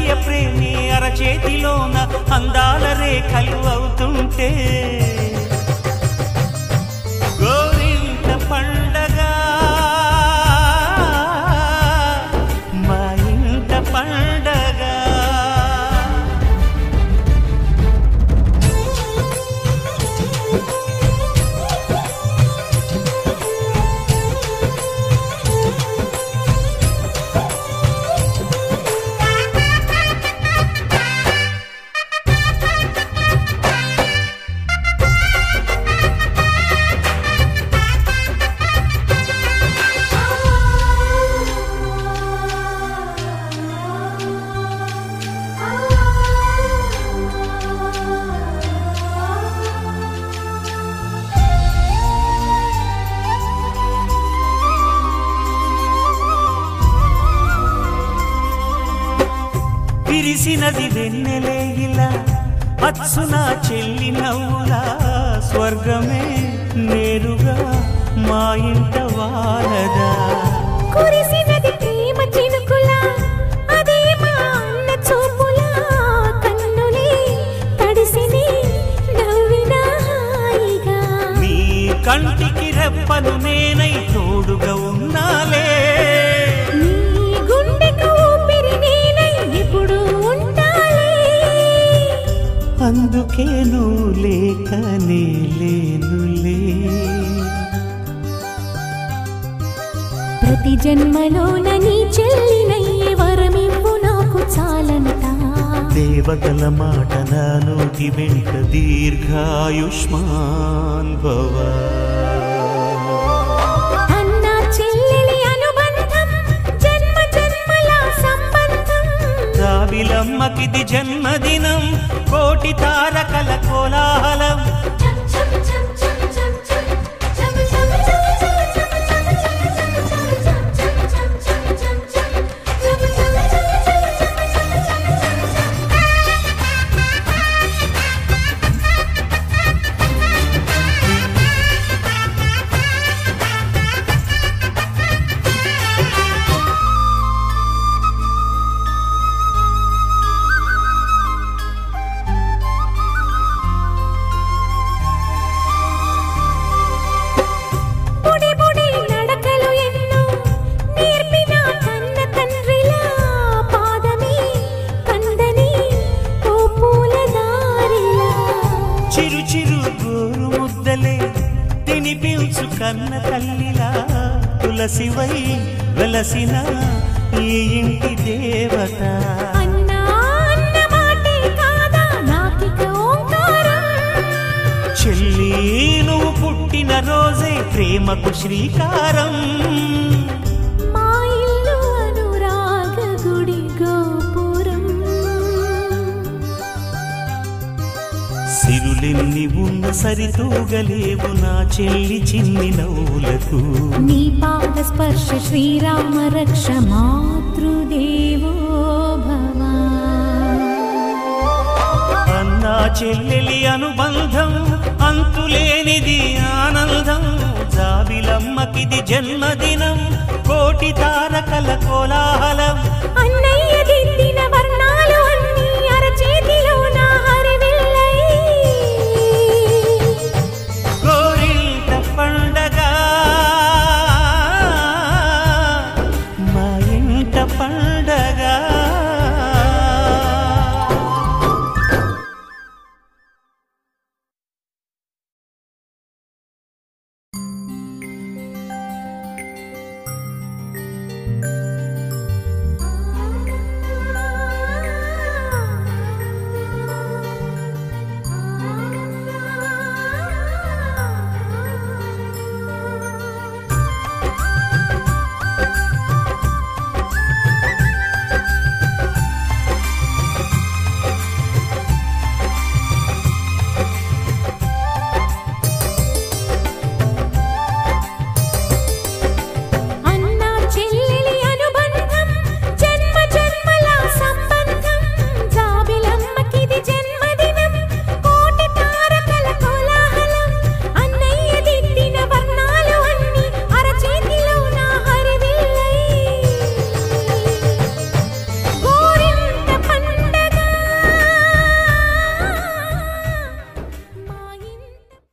అన్నయ్య ప్రేమి అరచేతిలోన అందాల రేఖలు అవుతుంటే గోరింట పండగ మా ఇంట పండగ. విరిసినది వెన్నెలే ఇలా అచ్చున చెల్లి నవ్వులా స్వర్గమే నేరుగా మా ఇంట వాలదా. కురిసినది ప్రేమ చినుకులా అదే మా అన్న చూపులా కన్నులే తడిసిని నవ్వినా హాయిగా. నీ కంటికి రెప్పను నేనై తోడుగా ఉన్నాలే, అందుకే నువ్వు లేకనే లేనులే. ప్రతి జన్మలోన నీ చెల్లినయ్యే వరమివ్వు నాకు చాలంట. దేవతల మాట నా నోటి వెంట దీర్ఘాయుష్మాన్ భవ. అన్న చెల్లెలి అనుబంధం జన్మ జన్మల సంబంధం. జాబిలమ్మకిది జన్మదినం కోటి తారకల కోలాహలం. చిరు చిరు గోరు ముద్దలే తినిపించు కన్న తల్లిలా తులసివై వెలసిన ఈ ఇంటి దేవత. చెల్లి నువ్వు పుట్టిన రోజే ప్రేమకు శ్రీకారం. సిరులెన్ని ఉన్న సరితూగలేవు నా చెల్లి చిన్ని నవ్వులకు. నీ పాద స్పర్శ శ్రీరామ రక్ష మాతృదేవో భవ. అన్నా చెల్లెలి అనుబంధం అంతులేనిది ఆనందం. జాబిలమ్మకిది జన్మదినం కోటి తారకల కోలాహలం. అన్నయ్య దిద్దిన